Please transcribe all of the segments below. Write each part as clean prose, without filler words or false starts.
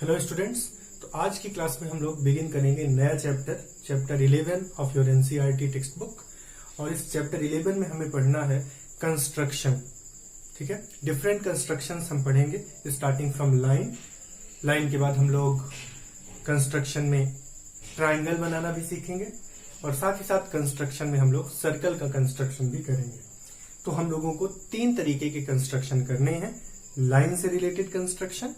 Hello students. तो आज की क्लास में हम लोग बिगिन करेंगे नया chapter 11 of your NCERT text book. और इस चैप्टर 11 में हमें पढ़ना है कंस्ट्रक्शन। ठीक है, डिफरेंट कंस्ट्रक्शंस हम पढ़ेंगे स्टार्टिंग फ्रॉम लाइन के बाद हम लोग कंस्ट्रक्शन में ट्राइंगल बनाना भी सीखेंगे और साथ ही साथ कंस्ट्रक्शन में हम लोग सर्कल का कंस्ट्रक्शन भी करेंगे। तो हम लोगों को 3 तरीके के कंस्ट्रक्शन करने हैं, लाइन से रिलेटेड कंस्ट्रक्शन,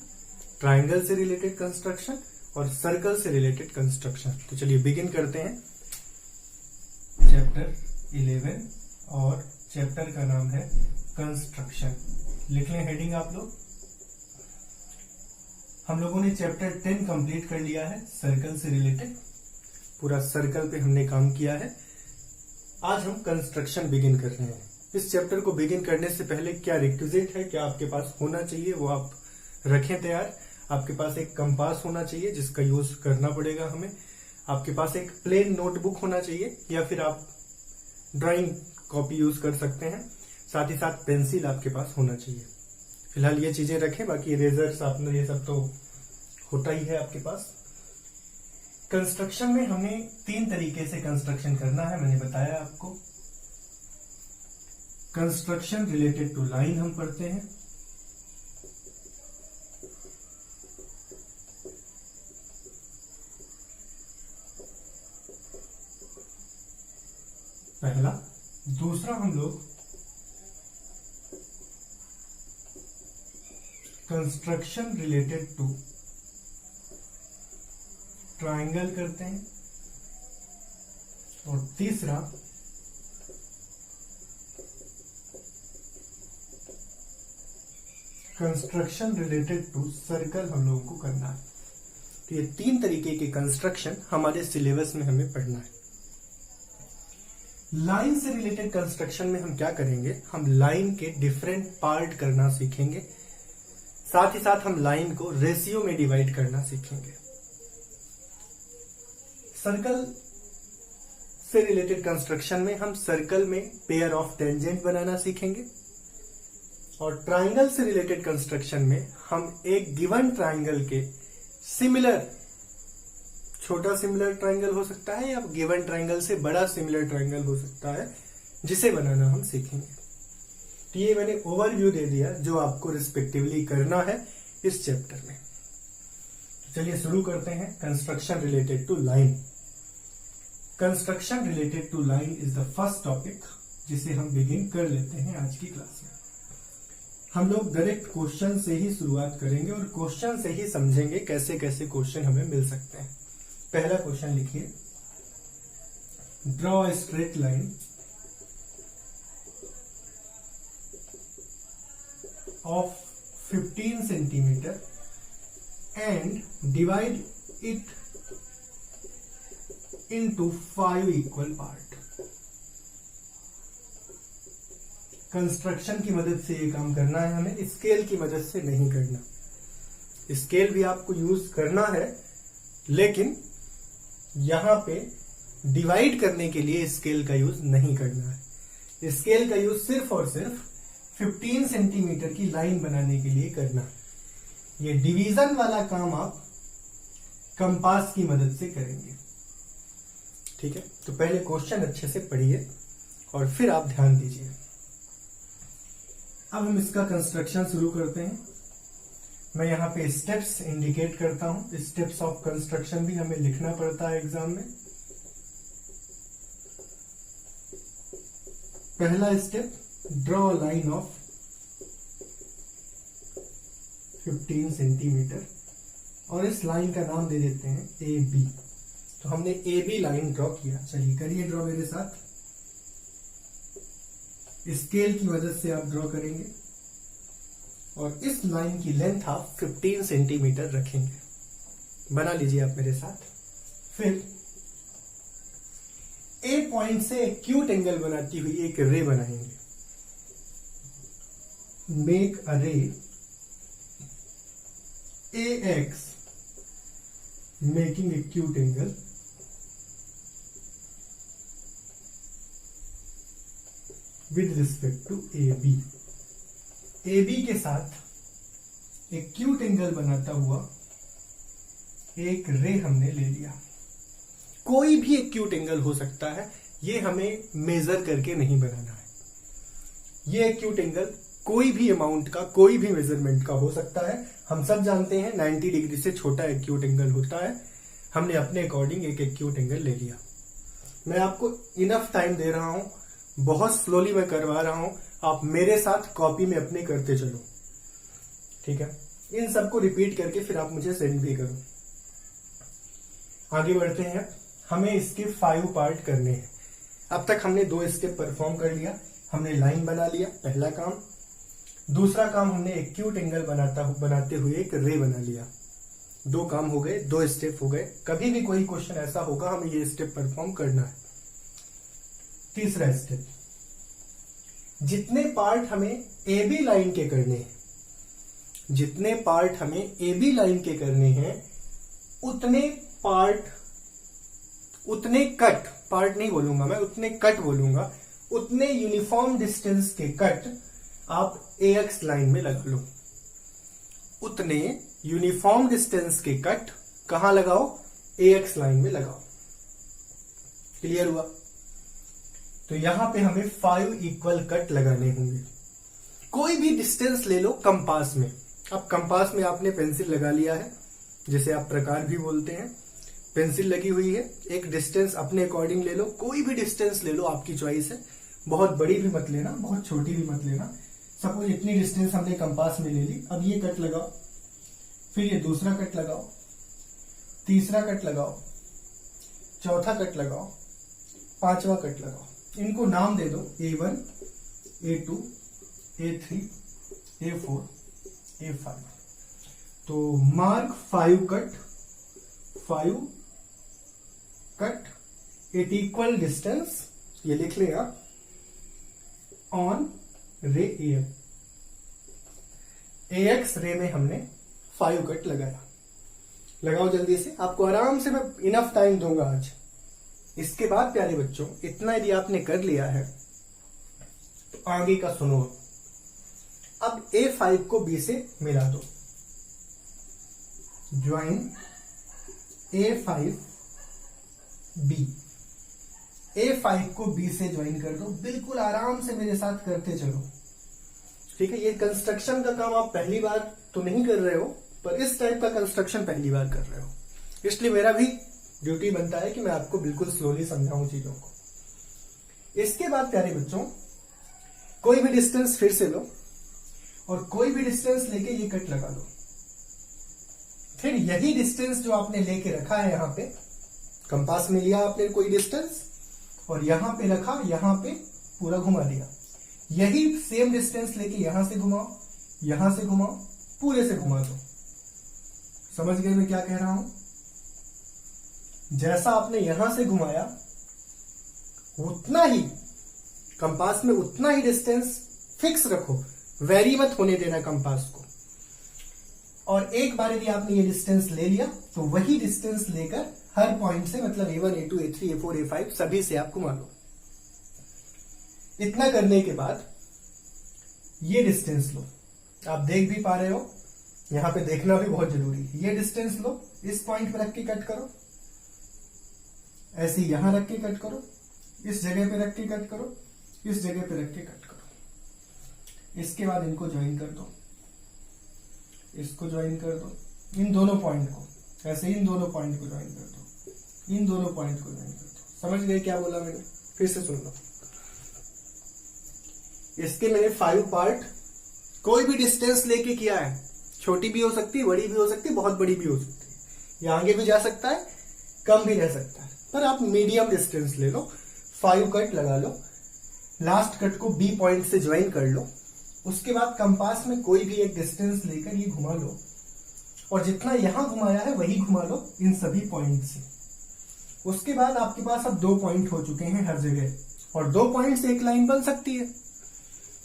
ट्राइंगल से रिलेटेड कंस्ट्रक्शन और सर्कल से रिलेटेड कंस्ट्रक्शन। तो चलिए बिगिन करते हैं चैप्टर 11 और चैप्टर का नाम है कंस्ट्रक्शन। लिख लें हेडिंग आप लोग। हम लोगों ने चैप्टर 10 कंप्लीट कर लिया है सर्कल से रिलेटेड, पूरा सर्कल पे हमने काम किया है। आज हम कंस्ट्रक्शन बिगिन कर रहे हैं। इस चैप्टर को बिगिन करने से पहले क्या रिक्विजिट है, क्या आपके पास होना चाहिए, वो आप रखें तैयार। आपके पास एक कंपास होना चाहिए जिसका यूज करना पड़ेगा हमें। आपके पास एक प्लेन नोटबुक होना चाहिए या फिर आप ड्राइंग कॉपी यूज कर सकते हैं। साथ ही साथ पेंसिल आपके पास होना चाहिए। फिलहाल ये चीजें रखें, बाकी इरेजर्स आपने ये सब तो होता ही है आपके पास। कंस्ट्रक्शन में हमें 3 तरीके से कंस्ट्रक्शन करना है, मैंने बताया आपको। कंस्ट्रक्शन रिलेटेड टू लाइन हम पढ़ते हैं, पहला। दूसरा हम लोग कंस्ट्रक्शन रिलेटेड टू ट्राइंगल करते हैं और तीसरा कंस्ट्रक्शन रिलेटेड टू सर्कल हम लोगों को करना है। तो ये 3 तरीके के कंस्ट्रक्शन हमारे सिलेबस में हमें पढ़ना है। लाइन से रिलेटेड कंस्ट्रक्शन में हम क्या करेंगे, हम लाइन के डिफरेंट पार्ट करना सीखेंगे। साथ ही साथ हम लाइन को रेशियो में डिवाइड करना सीखेंगे। सर्कल से रिलेटेड कंस्ट्रक्शन में हम सर्कल में पेयर ऑफ टेंजेंट बनाना सीखेंगे और ट्राइंगल से रिलेटेड कंस्ट्रक्शन में हम एक गिवन ट्राइंगल के सिमिलर, छोटा सिमिलर ट्राइंगल हो सकता है या गिवन ट्राइंगल से बड़ा सिमिलर ट्राइंगल हो सकता है, जिसे बनाना हम सीखेंगे। तो ये मैंने ओवरव्यू दे दिया जो आपको रिस्पेक्टिवली करना है इस चैप्टर में। चलिए शुरू करते हैं construction related to line. Construction related to line is the first topic जिसे हम बिगिन कर लेते हैं आज की क्लास में। हम लोग डायरेक्ट क्वेश्चन से ही शुरुआत करेंगे और क्वेश्चन से ही समझेंगे कैसे कैसे क्वेश्चन हमें मिल सकते हैं। पहला क्वेश्चन लिखिए, draw a straight line of 15 centimetre and divide it into 5 equal part. Construction की मदद से ये काम करना है हमें, स्केल की मदद से नहीं करना। स्केल भी आपको यूज करना है, लेकिन यहां पे डिवाइड करने के लिए स्केल का यूज नहीं करना है। स्केल का यूज सिर्फ और सिर्फ 15 सेंटीमीटर की लाइन बनाने के लिए करना है। ये डिवीजन वाला काम आप कंपास की मदद से करेंगे। ठीक है, तो पहले क्वेश्चन अच्छे से पढ़िए और फिर आप ध्यान दीजिए। अब हम इसका कंस्ट्रक्शन शुरू करते हैं। मैं यहाँ पे स्टेप्स इंडिकेट करता हूं। स्टेप्स ऑफ कंस्ट्रक्शन भी हमें लिखना पड़ता है एग्जाम में। पहला step, draw line of 15 centimetre और इस लाइन का नाम दे देते हैं ए बी। तो हमने ए बी लाइन ड्रॉ किया। चलिए करिए ड्रॉ मेरे साथ। स्केल की मदद से आप ड्रॉ करेंगे और इस लाइन की लेंथ आप 15 सेंटीमीटर रखेंगे। बना लीजिए आप मेरे साथ। फिर ए पॉइंट से एक्यूट एंगल बनाती हुई एक रे बनाएंगे। Make a ray A X making acute angle with respect to A B. A B के साथ एक्यूट एंगल बनाता हुआ एक रे हमने ले लिया। कोई भी एक्यूट एंगल हो सकता है, ये हमें मेजर करके नहीं बनाना है। ये एक्यूट एंगल कोई भी अमाउंट का, कोई भी मेजरमेंट का हो सकता है। हम सब जानते हैं 90 डिग्री से छोटा एक्यूट एंगल होता है। हमने अपने अकॉर्डिंग एक एक्यूट एंगल ले लिया। मैं आपको इनफ टाइम दे रहा हूं, बहुत स्लोली मैं करवा रहा हूं, आप मेरे साथ कॉपी में अपने करते चलो, ठीक है। इन सबको रिपीट करके फिर आप मुझे सेंड भी करो। आगे बढ़ते हैं, हमें इसके 5 पार्ट करने हैं। अब तक हमने 2 स्टेप परफॉर्म कर लिया। हमने लाइन बना लिया, पहला काम। दूसरा काम, हमने एक्यूट एंगल बनाते हुए एक रे बना लिया। 2 काम हो गए, 2 स्टेप हो गए। कभी भी कोई क्वेश्चन ऐसा होगा, हमें ये स्टेप परफॉर्म करना है। तीसरा स्टेप, जितने पार्ट हमें ए बी लाइन के करने हैं, जितने पार्ट हमें ए बी लाइन के करने हैं, उतने पार्ट, उतने कट, पार्ट नहीं बोलूंगा मैं, उतने कट बोलूंगा, उतने यूनिफॉर्म डिस्टेंस के कट आप AX लाइन में लगा लो। उतने यूनिफॉर्म डिस्टेंस के कट कहां लगाओ? AX लाइन में लगाओ। क्लियर हुआ? तो यहां पे हमें 5 इक्वल कट लगाने होंगे। कोई भी डिस्टेंस ले लो कंपास में। अब कंपास में आपने पेंसिल लगा लिया है, जिसे आप प्रकार भी बोलते हैं। पेंसिल लगी हुई है, एक डिस्टेंस अपने अकॉर्डिंग ले लो, कोई भी डिस्टेंस ले लो, आपकी चॉइस है। बहुत बड़ी भी मत लेना, बहुत छोटी भी मत लेना। सपोज इतनी डिस्टेंस हमने कंपास में ले ली। अब ये कट लगाओ, फिर ये दूसरा कट लगाओ, तीसरा कट लगाओ, चौथा कट लगाओ, 5वां कट लगाओ। इनको नाम दे दो A1, A2, A3, A4, A5। तो mark 5 cut at equal distance, ये लिख लें आप, ऑन रे AX रे में हमने 5 कट लगाया। लगाओ जल्दी से, आपको आराम से मैं इनफ टाइम दूंगा आज। इसके बाद प्यारे बच्चों, इतना यदि आपने कर लिया है तो आगे का सुनो। अब A5 को B से मिला दो। Join A5 B। A5 को B से ज्वाइन कर दो। बिल्कुल आराम से मेरे साथ करते चलो, ठीक है। ये कंस्ट्रक्शन का काम आप पहली बार तो नहीं कर रहे हो, पर इस टाइप का कंस्ट्रक्शन पहली बार कर रहे हो, इसलिए मेरा भी ड्यूटी बनता है कि मैं आपको बिल्कुल स्लोली समझाऊं चीजों को। इसके बाद प्यारे बच्चों, कोई भी डिस्टेंस फिर से लो और कोई भी डिस्टेंस लेके ये कट लगा दो। फिर यही डिस्टेंस जो आपने लेके रखा है, यहां पे कंपास में लिया आपने कोई डिस्टेंस और यहां पे रखा, यहां पे पूरा घुमा दिया। यही सेम डिस्टेंस लेके यहां से घुमाओ, यहां से घुमाओ, पूरे से घुमा दो। समझ गए मैं क्या कह रहा हूं? जैसा आपने यहां से घुमाया, उतना ही कंपास में उतना ही डिस्टेंस फिक्स रखो, वेरी मत होने देना कंपास को। और एक बार यदि आपने ये डिस्टेंस ले लिया तो वही डिस्टेंस लेकर हर पॉइंट से, मतलब A1, A2, A3, A4, A5 सभी से आप घुमा लो। इतना करने के बाद ये डिस्टेंस लो। आप देख भी पा रहे हो, यहां पे देखना भी बहुत जरूरी है। ये डिस्टेंस लो, इस पॉइंट पर रख के कट करो, ऐसे यहां रख के कट करो, इस जगह पे रख के कट करो, इस जगह पे रख के कट करो। इसके बाद इनको ज्वाइन कर दो, इसको ज्वाइन कर दो, इन दोनों पॉइंट को, ऐसे इन दोनों पॉइंट को ज्वाइन कर दो, इन दोनों पॉइंट को ज्वाइन कर दो। समझ गए क्या बोला मैंने? फिर से सुन लो। इसके मैंने 5 पार्ट कोई भी डिस्टेंस लेके किया है। छोटी भी हो सकती है, बड़ी भी हो सकती है, बहुत बड़ी भी हो सकती है। ये आगे भी जा सकता है, कम भी रह सकता है, पर आप मीडियम डिस्टेंस ले लो। 5 कट लगा लो, लास्ट कट को B पॉइंट से ज्वाइन कर लो। उसके बाद कंपास में कोई भी एक डिस्टेंस लेकर ये घुमा लो और जितना यहां घुमाया है वही घुमा लो इन सभी पॉइंट से। उसके बाद आपके पास अब 2 पॉइंट हो चुके हैं हर जगह, और 2 पॉइंट से एक लाइन बन सकती है।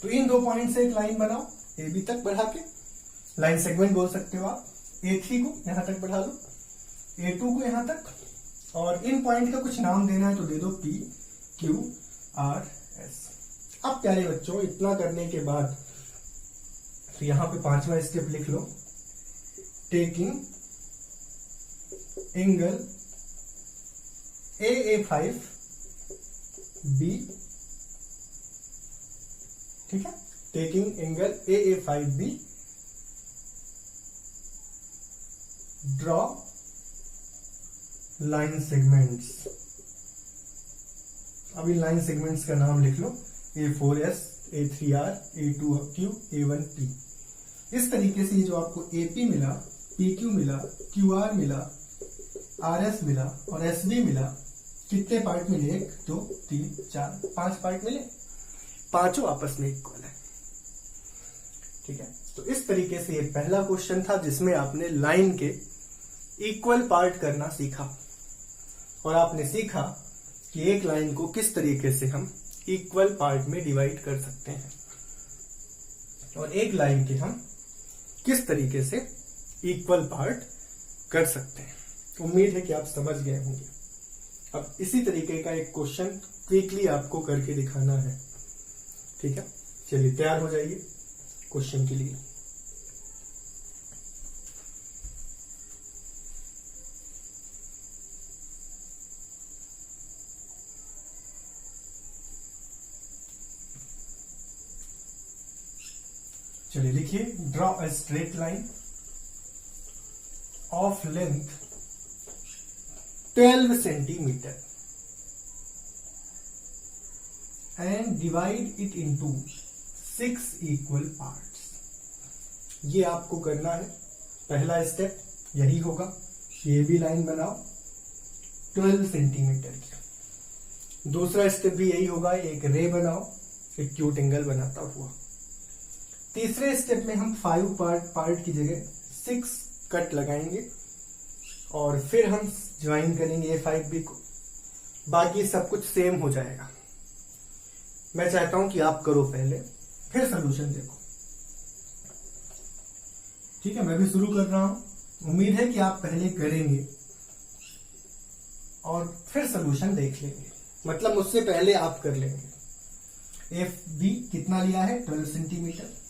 तो इन 2 पॉइंट से एक लाइन बनाओ, AB तक बढ़ा के, लाइन सेगमेंट बोल सकते हो आप। A3 को यहां तक बढ़ा लो, A2 को यहां तक, और इन पॉइंट का कुछ नाम देना है तो दे दो P, Q, R, S। अब प्यारे बच्चों, इतना करने के बाद तो यहां पे 5वां स्टेप लिख लो, टेकिंग एंगल AA5 B, ठीक है, taking angle AA5 B, draw line segments. अब इन लाइन सेगमेंट्स का नाम लिख लो, A4S, A3R, A2Q, A1P। इस तरीके से ये जो आपको AP मिला, PQ मिला, QR मिला, RS मिला और SB मिला, कितने पार्ट मिले? 1 2 3 4 5 पार्ट मिले, पांचों आपस में इक्वल है। ठीक है, तो इस तरीके से ये पहला क्वेश्चन था जिसमें आपने लाइन के इक्वल पार्ट करना सीखा और आपने सीखा कि एक लाइन को किस तरीके से हम इक्वल पार्ट में डिवाइड कर सकते हैं और एक लाइन के हम किस तरीके से इक्वल पार्ट कर सकते हैं। उम्मीद है कि आप समझ गए होंगे। अब इसी तरीके का एक क्वेश्चन क्विकली आपको करके दिखाना है। ठीक है, चलिए तैयार हो जाइए क्वेश्चन के लिए। चलिए लिखिए, draw a straight line of length 12 centimetre and divide it into 6 equal parts. ये आपको करना है, पहला स्टेप यही होगा। ये भी लाइन बनाओ 12 सेंटीमीटर की। दूसरा स्टेप भी यही होगा, एक रे बनाओ एक्यूट एंगल बनाता हुआ। तीसरे स्टेप में हम 5 पार्ट की जगह 6 कट लगाएंगे और फिर हम ज्वाइन करेंगे A5B को। बाकी सब कुछ सेम हो जाएगा। मैं चाहता हूं कि आप करो पहले, फिर सोल्यूशन देखो। ठीक है, मैं भी शुरू कर रहा हूं। उम्मीद है कि आप पहले करेंगे और फिर सोल्यूशन देख लेंगे, मतलब मुझसे पहले आप कर लेंगे। FB कितना लिया है? 12 सेंटीमीटर।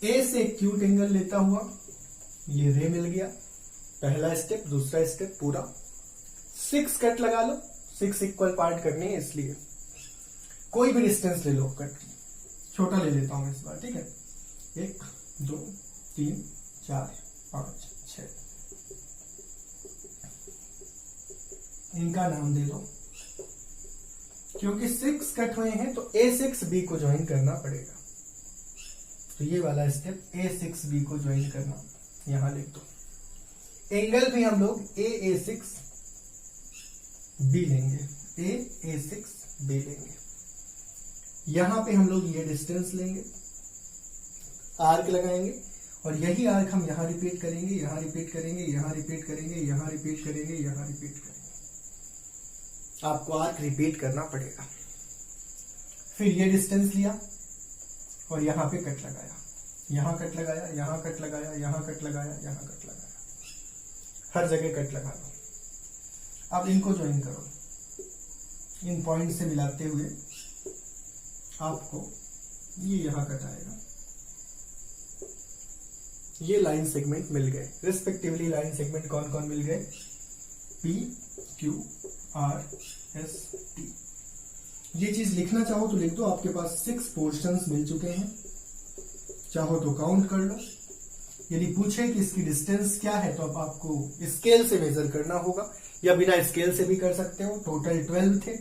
A से एक्यूट एंगल लेता हुआ ये रे मिल गया, पहला स्टेप। दूसरा स्टेप पूरा 6 कट लगा लो, 6 इक्वल पार्ट करने हैं इसलिए कोई भी डिस्टेंस ले लो कट की। छोटा ले लेता हूं इस बार, ठीक है। 1 2 3 4 5 6, इनका नाम दे दो। क्योंकि 6 कट हुए हैं तो A6B को ज्वाइन करना पड़ेगा, तो ये वाला स्टेप A6B को ज्वाइन करना यहां लिख दो। एंगल भी हम लोग AA6B लेंगे, AA6B लेंगे। यहां पे हम लोग ये डिस्टेंस लेंगे, आर्क लगाएंगे और यही आर्क हम यहां रिपीट करेंगे, यहां रिपीट करेंगे, यहां रिपीट करेंगे, यहां रिपीट करेंगे, यहां रिपीट करेंगे। आपको आर्क रिपीट करना पड़ेगा। फिर ये डिस्टेंस लिया और यहां पे कट लगाया, यहां कट लगाया, यहां कट लगाया, यहां कट लगाया, यहां कट लगाया, हर जगह कट लगा दो। अब इनको ज्वाइन करो, इन पॉइंट से मिलाते हुए आपको ये यहां कट आएगा। ये लाइन सेगमेंट मिल गए, रिस्पेक्टिवली लाइन सेगमेंट कौन कौन मिल गए? P, Q, R, S, T। ये चीज लिखना चाहो तो लिख दो, आपके पास 6 पोर्शंस मिल चुके हैं। चाहो तो काउंट कर लो। यदि पूछे कि इसकी डिस्टेंस क्या है तो अब आपको स्केल से मेजर करना होगा या बिना स्केल से भी कर सकते हो। टोटल 12 थे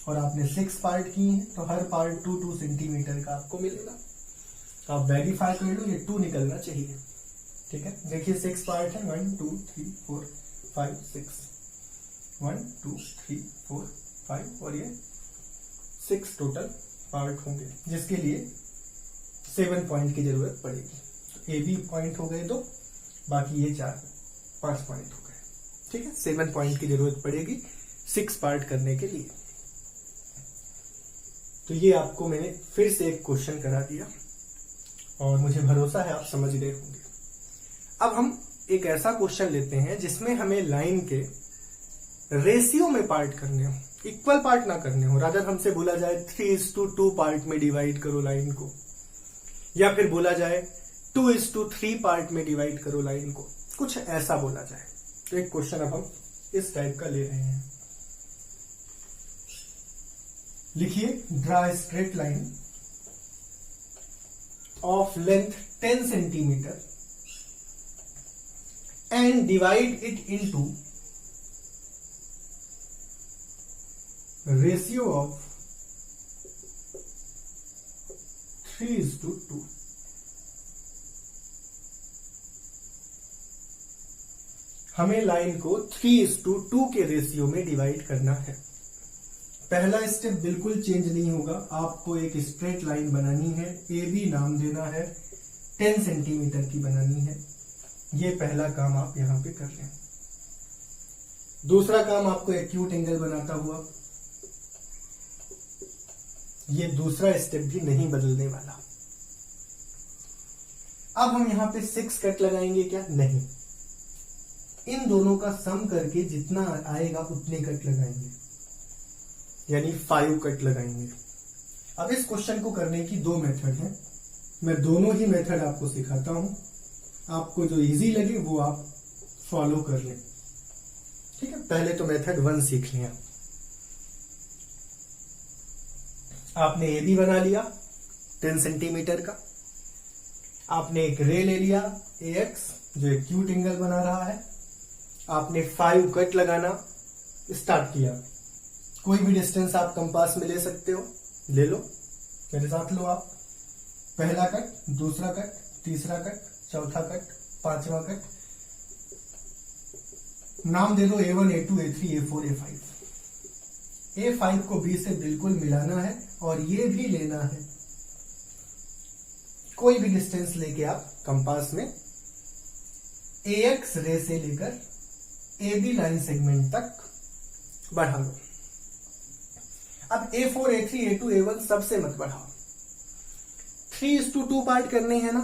और आपने 6 पार्ट किए हैं तो हर पार्ट 2-2 सेंटीमीटर का आपको मिलेगा। आप वेरीफाई कर लो, ये 2 निकलना चाहिए। ठीक है, देखिए 6 पार्ट है, 1 2 3 4 5 6, 1 2 3 4 5 और ये 6 टोटल पार्ट होंगे, जिसके लिए 7 पॉइंट की जरूरत पड़ेगी। तो AB पॉइंट हो गए 2, बाकी ये 5 पॉइंट हो गए। ठीक है, 7 पॉइंट की जरूरत पड़ेगी 6 पार्ट करने के लिए। तो ये आपको मैंने फिर से एक क्वेश्चन करा दिया और मुझे भरोसा है आप समझ गए होंगे। अब हम एक ऐसा क्वेश्चन लेते हैं जिसमें हमें लाइन के रेशियो में पार्ट करने हो, इक्वल पार्ट ना करने हो। रादर हमसे बोला जाए 3:2 पार्ट में डिवाइड करो लाइन को, या फिर बोला जाए 2:3 पार्ट में डिवाइड करो लाइन को, कुछ ऐसा बोला जाए। तो एक क्वेश्चन अब हम इस टाइप का ले रहे हैं। लिखिए, draw straight line of length 10 centimetre and divide it into ratio of 3:2। हमें लाइन को 3:2 के रेशियो में डिवाइड करना है। पहला स्टेप बिल्कुल चेंज नहीं होगा, आपको एक स्ट्रेट लाइन बनानी है, ए बी नाम देना है, 10 सेंटीमीटर की बनानी है। ये पहला काम आप यहां पे कर लें। दूसरा काम आपको एक्यूट एंगल बनाता हुआ, ये दूसरा स्टेप भी नहीं बदलने वाला। अब हम यहां पे 6 कट लगाएंगे क्या? नहीं, इन दोनों का सम करके जितना आएगा उतने कट लगाएंगे, यानी 5 कट लगाएंगे। अब इस क्वेश्चन को करने की 2 मेथड हैं, मैं दोनों ही मेथड आपको सिखाता हूं, आपको जो इजी लगे वो आप फॉलो कर लें। ठीक है, पहले तो मेथड 1 सीख लिया। आपने ए बी बना लिया 10 सेंटीमीटर का, आपने एक रे ले लिया ए एक्स जो एक्यूट एंगल बना रहा है, आपने 5 कट लगाना स्टार्ट किया। कोई भी डिस्टेंस आप कंपास में ले सकते हो, ले लो, मेरे साथ लो आप। पहला कट, दूसरा कट, तीसरा कट, चौथा कट, पांचवा कट, नाम दे दो A1, A2, A3, A4, A5। A5 को B से बिल्कुल मिलाना है और ये भी लेना है। कोई भी डिस्टेंस लेके आप कंपास में AX रे से लेकर AB लाइन सेगमेंट तक बढ़ा लो। अब A4, A3, A2, A1 सबसे मत बढ़ाओ, 3:2 पार्ट करने हैं ना,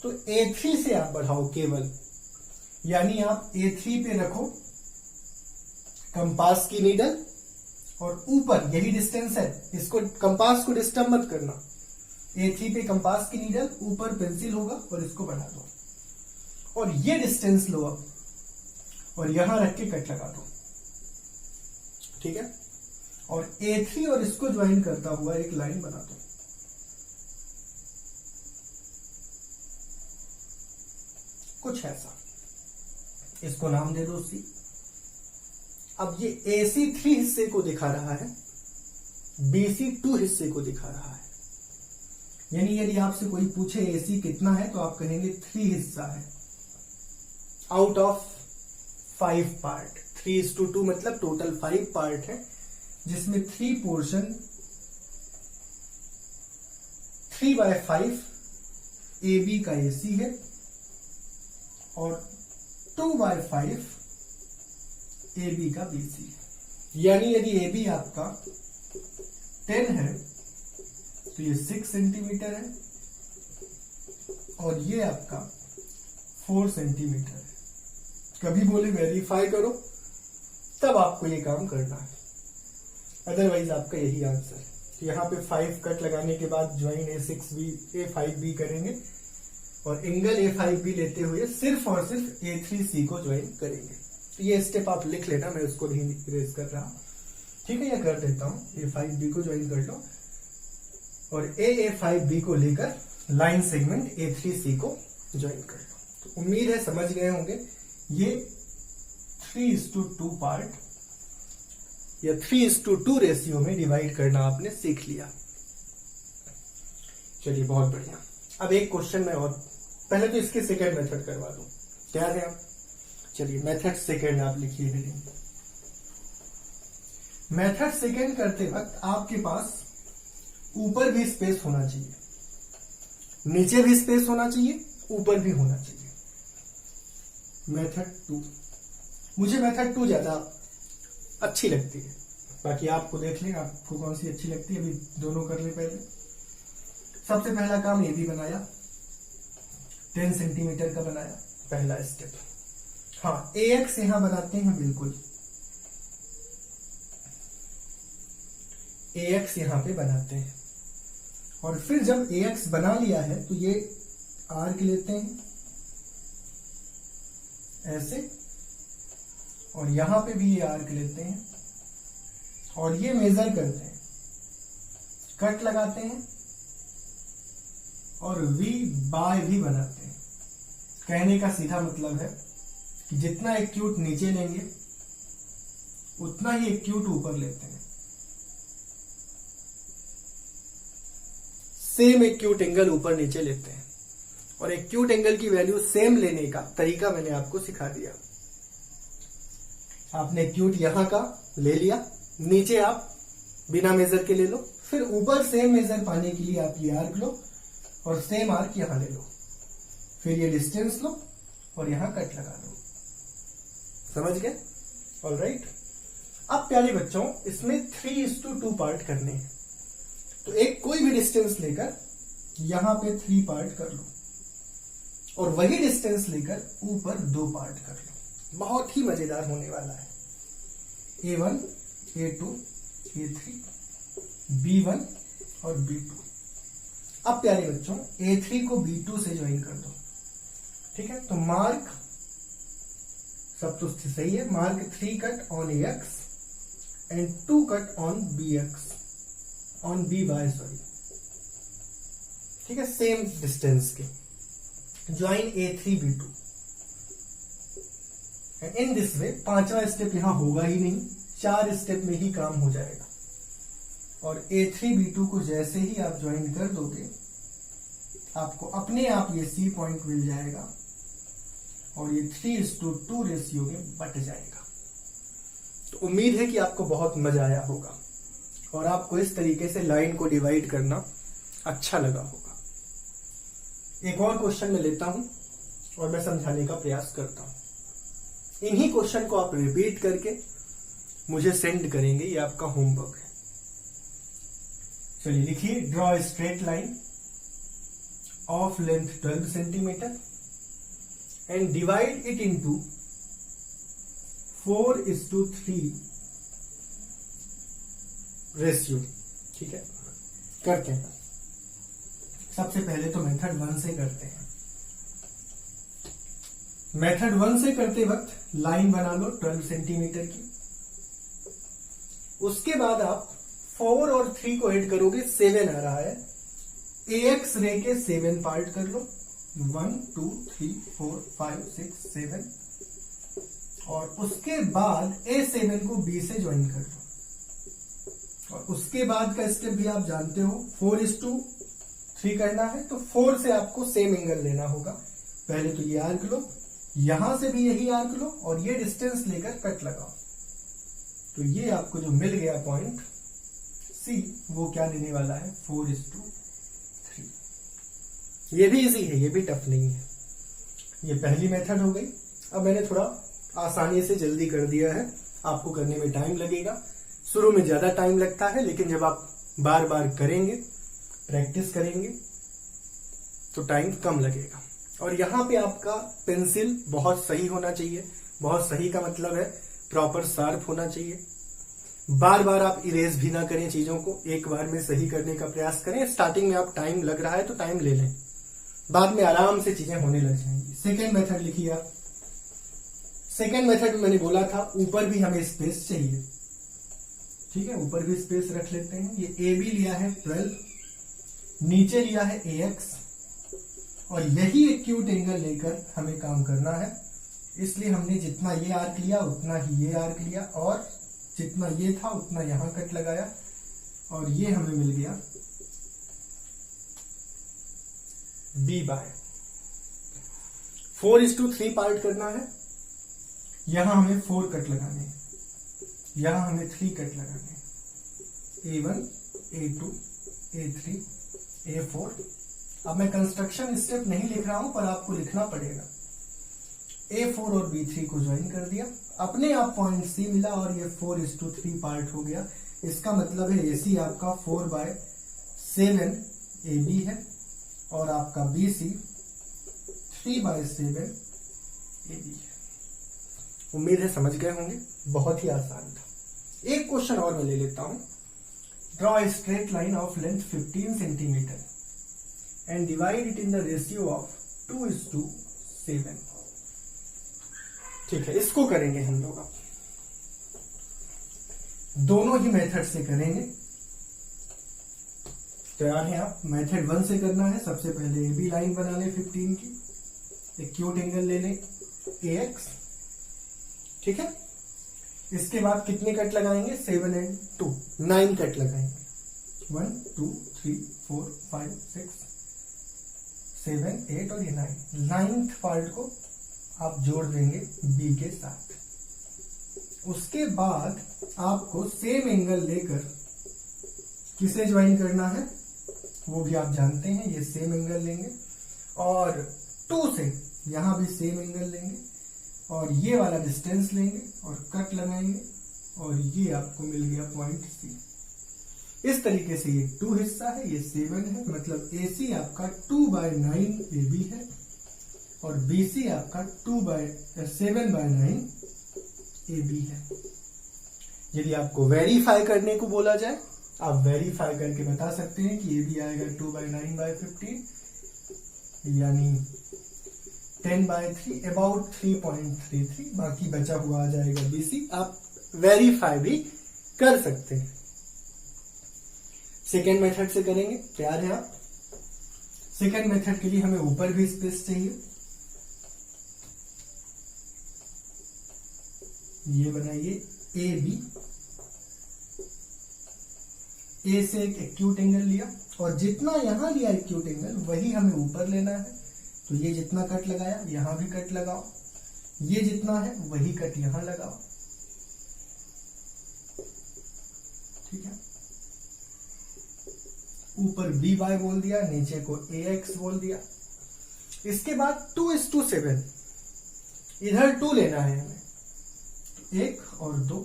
तो A3 से आप बढ़ाओ केवल, यानी आप A3 पे रखो कंपास की नीडल और ऊपर यही डिस्टेंस है, इसको कंपास को डिस्टर्ब मत करना। A3 पे कंपास की नीडल, ऊपर पेंसिल होगा और इसको बढ़ा दो और ये डिस्टेंस लो अब और यहां रख के कट लगा दो। ठीक है, और A3 और इसको ज्वाइन करता हुआ एक लाइन बना दो। कुछ ऐसा, इसको नाम दे दो C। अब ये AC3 हिस्से को दिखा रहा है, BC2 हिस्से को दिखा रहा है, यानी यदि आपसे कोई पूछे AC कितना है तो आप कहेंगे 3 हिस्सा है आउट ऑफ 5 पार्ट। 3:2 मतलब टोटल 5 पार्ट है, जिसमें 3 पोर्शन 3/5 AB का AC है और 2/5 AB का BC है। यानी यदि AB आपका 10 है तो ये 6 सेंटीमीटर है और ये आपका 4 सेंटीमीटर है। कभी बोले वेरीफाई करो, तब आपको ये काम करना है, अदरवाइज आपका यही आंसर है। तो यहाँ पे 5 कट लगाने के बाद ज्वाइन A5B करेंगे और एंगल A5B लेते हुए सिर्फ और सिर्फ A3C को ज्वाइन करेंगे। तो ये स्टेप आप लिख लेना, मैं उसको नहीं इरेज कर रहा। ठीक है, ये कर देता हूं, A5B को ज्वाइन कर लो और A5B को लेकर लाइन सेगमेंट A3C को ज्वाइन कर लो। तो उम्मीद है समझ गए होंगे। ये 3:2 पार्ट या 3:2 रेशियो में डिवाइड करना आपने सीख लिया। चलिए, बहुत बढ़िया। अब एक क्वेश्चन में और, पहले तो इसके सेकेंड मेथड करवा दूं, तैयार है आप? चलिए, मेथड सेकेंड आप लिखिए हेडिंग। मेथड सेकेंड करते वक्त आपके पास ऊपर भी स्पेस होना चाहिए, नीचे भी स्पेस होना चाहिए, ऊपर भी होना चाहिए। मेथड 2, मुझे मेथड 2 ज्यादा अच्छी लगती है, बाकी आपको देख लें आपको कौन सी अच्छी लगती है। अभी दोनों कर ले। पहले सबसे पहला काम AB बनाया, 10 सेंटीमीटर का बनाया, पहला स्टेप। हाँ, AX यहां बनाते हैं, बिल्कुल AX यहां पे बनाते हैं और फिर जब AX बना लिया है तो ये आर्क लेते हैं ऐसे, और यहां पे भी ये आर्क लेते हैं और ये मेजर करते हैं, कट लगाते हैं और वी बाय भी बनाते हैं। कहने का सीधा मतलब है कि जितना एक्यूट नीचे लेंगे उतना ही एक्यूट ऊपर लेते हैं। सेम एक्यूट एंगल ऊपर नीचे लेते हैं, और एक्यूट एंगल की वैल्यू सेम लेने का तरीका मैंने आपको सिखा दिया। आपने एक्यूट यहां का ले लिया, नीचे आप बिना मेजर के ले लो, फिर ऊपर सेम मेजर पाने के लिए आप ये आर्क लो और सेम आर्क यहां ले लो, फिर ये डिस्टेंस लो और यहां कट लगा दो। समझ गए? ऑलराइट। अब प्यारे बच्चों, इसमें 3:2 पार्ट करने हैं, तो एक कोई भी डिस्टेंस लेकर यहां पे 3 पार्ट कर लो और वही डिस्टेंस लेकर ऊपर 2 पार्ट कर लो। बहुत ही मजेदार होने वाला है। A1, A2, A3, B1 और B2। अब प्यारे बच्चों, A3 को B2 से ज्वाइन कर दो। ठीक है, तो मार्क सब तो सही है। Mark 3 cut on AX and 2 cut on BX on BY, sorry. ठीक है, सेम डिस्टेंस के join A3 B2 and in this way. 5वां स्टेप यहां होगा ही नहीं, 4 स्टेप में ही काम हो जाएगा। और A3 B2 को जैसे ही आप ज्वाइन कर दोगे, आपको अपने आप ये C पॉइंट मिल जाएगा और ये 3:2 रेशियो में बट जाएगा। तो उम्मीद है कि आपको बहुत मजा आया होगा और आपको इस तरीके से लाइन को डिवाइड करना अच्छा लगा होगा। एक और क्वेश्चन मैं लेता हूं और मैं समझाने का प्रयास करता हूं। इन्हीं क्वेश्चन को आप रिपीट करके मुझे सेंड करेंगे, ये आपका होमवर्क है। चलिए लिखिए, draw a straight line of length 12 centimetre and divide it into 4:3 ratio. ठीक है, करते हैं। सबसे पहले तो मेथड 1 से करते हैं। मेथड 1 से करते वक्त लाइन बना लो 12 सेंटीमीटर की। उसके बाद आप 4 और 3 को ऐड करोगे, 7 आ रहा है। AX रे के 7 पार्ट कर लो, 1 2 3 4 5 6 7, और उसके बाद A7 को B से ज्वाइन कर लो। और उसके बाद का स्टेप भी आप जानते हो, 4:3 करना है, तो 4 से आपको सेम एंगल लेना होगा। पहले तो ये आर्क लो, यहां से भी यही आर्क लो और ये डिस्टेंस लेकर कट लगाओ। तो ये आपको जो मिल गया पॉइंट C, वो क्या लेने वाला है, 4:3। ये भी इजी है, ये भी टफ नहीं है। ये पहली मेथड हो गई। अब मैंने थोड़ा आसानी से जल्दी कर दिया है, आपको करने में टाइम लगेगा। शुरू में ज्यादा टाइम लगता है, लेकिन जब आप बार बार करेंगे, प्रैक्टिस करेंगे, तो टाइम कम लगेगा। और यहां पे आपका पेंसिल बहुत सही होना चाहिए। बहुत सही का मतलब है प्रॉपर शार्प होना चाहिए। बार बार आप इरेज भी ना करें चीजों को, एक बार में सही करने का प्रयास करें। स्टार्टिंग में आप टाइम लग रहा है तो टाइम ले लें, बाद में आराम से चीजें होने लग जाएंगी। सेकेंड मेथड लिखिए आप। सेकेंड मेथड में मैंने बोला था ऊपर भी हमें स्पेस चाहिए। ठीक है, ऊपर भी स्पेस रख लेते हैं। ये AB लिया है 12, नीचे लिया है AX, और यही एक्यूट एंगल लेकर हमें काम करना है। इसलिए हमने जितना ये आर्क लिया उतना ही ये आर्क लिया, और जितना ये था उतना यहां कट लगाया, और ये हमें मिल गया B/। 4:3 पार्ट करना है। यहां हमें 4 कट लगाने हैं, यहां हमें 3 कट लगाने हैं। A1, A2, A3, A4। अब मैं कंस्ट्रक्शन स्टेप नहीं लिख रहा हूं, पर आपको लिखना पड़ेगा। A4 और B3 को ज्वाइन कर दिया, अपने आप पॉइंट C मिला और ये 4:3 पार्ट हो गया। इसका मतलब है AC आपका 4/7 AB है और आपका BC 3/7 AB है। उम्मीद है समझ गए होंगे, बहुत ही आसान था। एक क्वेश्चन और मैं ले लेता हूं। Draw a straight line of length 15 centimetre and divide it in the ratio of 2:7. ठीक है, इसको करेंगे हम लोग अब दोनों ही मेथड से करेंगे। तैयार हैं आप? मेथड 1 से करना है। सबसे पहले AB लाइन बना ले 15 की, एक्यूट एंगल ले लें AX। ठीक है, इसके बाद कितने कट लगाएंगे? 7 and 2, 9 कट लगाएंगे। 1 2 3 4 5 6 7 8 और ये 9। 9th पार्ट को आप जोड़ देंगे B के साथ। उसके बाद आपको सेम एंगल लेकर किसे ज्वाइन करना है वो भी आप जानते हैं। ये सेम एंगल लेंगे और 2 से यहां भी सेम एंगल लेंगे और ये वाला डिस्टेंस लेंगे और कट लगाएंगे और ये आपको मिल गया पॉइंट C। इस तरीके से ये 2 हिस्सा है, ये 7 है, मतलब AC आपका 2/9 AB है और BC आपका 7/9 AB है। यदि आपको वेरीफाई करने को बोला जाए, आप वेरीफाई करके बता सकते हैं कि AB आएगा 2/9/15 यानी 10/3, अबाउट 3.33। बाकी बचा हुआ आ जाएगा BC। आप वेरीफाई भी कर सकते हैं। सेकेंड मेथड से करेंगे। तैयार है आप? सेकेंड मेथड के लिए हमें ऊपर भी स्पेस चाहिए। ये बनाइए AB, A से एक एक्यूट एंगल लिया और जितना यहां लिया एक्यूट एंगल वही हमें ऊपर लेना है। तो ये जितना कट लगाया यहां भी कट लगाओ, ये जितना है वही कट यहां लगाओ। ठीक है, ऊपर BY बोल दिया, नीचे को AX बोल दिया। इसके बाद 2:7, इधर 2 लेना है हमें, 1 और 2,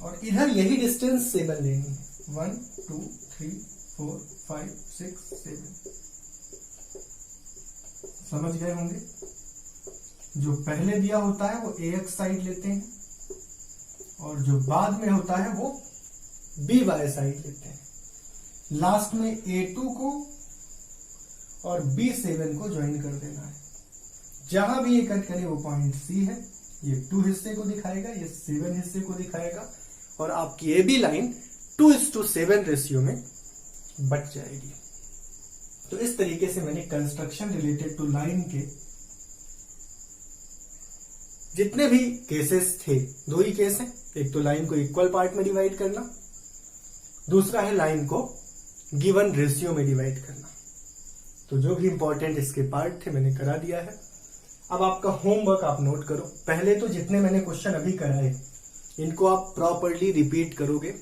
और इधर यही डिस्टेंस 7 लेनी है। 1 2 3 4 5 6 7। समझ गए होंगे? जो पहले दिया होता है वो AX साइड लेते हैं और जो बाद में होता है वो BY साइड लेते हैं। लास्ट में A2 को और B7 को ज्वाइन कर देना है। जहां भी ये कट करे वो पॉइंट C है। ये 2 हिस्से को दिखाएगा, ये 7 हिस्से को दिखाएगा और आपकी AB लाइन 2:7 रेशियो में बट जाएगी। तो इस तरीके से मैंने कंस्ट्रक्शन रिलेटेड टू लाइन के जितने भी केसेस थे, 2 ही केस हैं। एक तो लाइन को इक्वल पार्ट में डिवाइड करना, दूसरा है लाइन को गिवन रेशियो में डिवाइड करना। तो जो भी इंपॉर्टेंट इसके पार्ट थे मैंने करा दिया है। अब आपका होमवर्क आप नोट करो। पहले तो जितने मैंने क्वेश्चन अभी कराए इनको आप प्रॉपरली रिपीट करोगे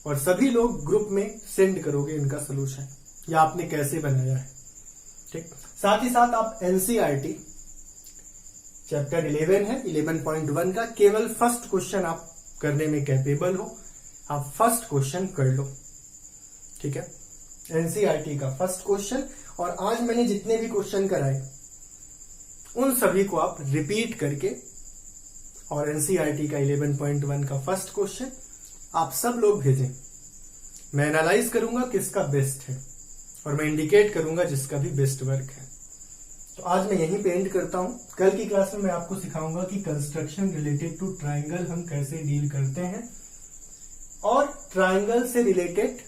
और सभी लोग ग्रुप में सेंड करोगे इनका सोल्यूशन या आपने कैसे बनाया है। ठीक, साथ ही साथ आप एनसीईआरटी चैप्टर 11 है 11.1 का केवल फर्स्ट क्वेश्चन आप करने में कैपेबल हो, आप फर्स्ट क्वेश्चन कर लो। ठीक है, एनसीईआरटी का फर्स्ट क्वेश्चन। और आज मैंने जितने भी क्वेश्चन कराए उन सभी को आप रिपीट करके और एनसीईआरटी का 11.1 का फर्स्ट क्वेश्चन आप सब लोग भेजें। मैं एनालाइज करूंगा किसका बेस्ट है और मैं इंडिकेट करूंगा जिसका भी बेस्ट वर्क है। तो आज मैं यहीं पे एंड करता हूं। कल की क्लास में मैं आपको सिखाऊंगा कि कंस्ट्रक्शन रिलेटेड टू ट्राइंगल हम कैसे डील करते हैं और ट्राइंगल से रिलेटेड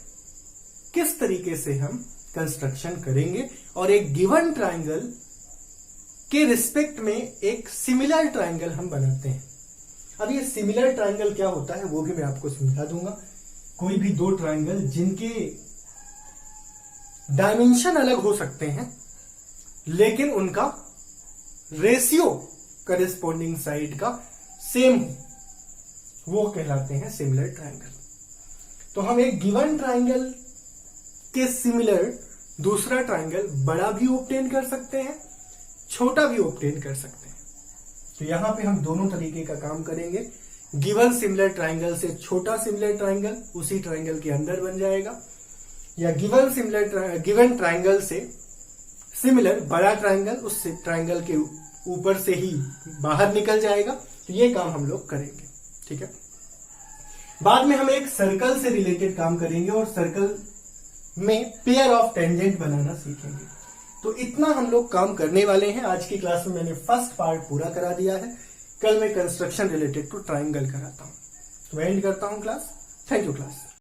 किस तरीके से हम कंस्ट्रक्शन करेंगे और एक गिवन ट्राइंगल के रिस्पेक्ट में एक सिमिलर ट्राइंगल हम बनाते हैं। अब ये सिमिलर ट्राइंगल क्या होता है वो भी मैं आपको समझा दूंगा। कोई भी 2 ट्राइंगल जिनके डायमेंशन अलग हो सकते हैं लेकिन उनका रेशियो करेस्पॉन्डिंग साइड का सेम हो, वो कहलाते हैं सिमिलर ट्राइंगल। तो हम एक गिवन ट्राइंगल के सिमिलर दूसरा ट्राइंगल बड़ा भी ऑब्टेन कर सकते हैं, छोटा भी ऑब्टेन कर सकते हैं। तो यहां पे हम दोनों तरीके का काम करेंगे। गिवन सिमिलर ट्राइंगल से छोटा सिमिलर ट्राइंगल उसी ट्राइंगल के अंदर बन जाएगा, या गिवन ट्राइंगल से सिमिलर बड़ा ट्राइंगल उस ट्राइंगल के ऊपर से ही बाहर निकल जाएगा। तो ये काम हम लोग करेंगे। ठीक है, बाद में हम एक सर्कल से रिलेटेड काम करेंगे और सर्कल में पेयर ऑफ टेंजेंट बनाना सीखेंगे। तो इतना हम लोग काम करने वाले हैं। आज की क्लास में मैंने फर्स्ट पार्ट पूरा करा दिया है। कल मैं कंस्ट्रक्शन रिलेटेड टू ट्राइंगल कराता हूं। तो मैं एंड करता हूं क्लास। Thank you class.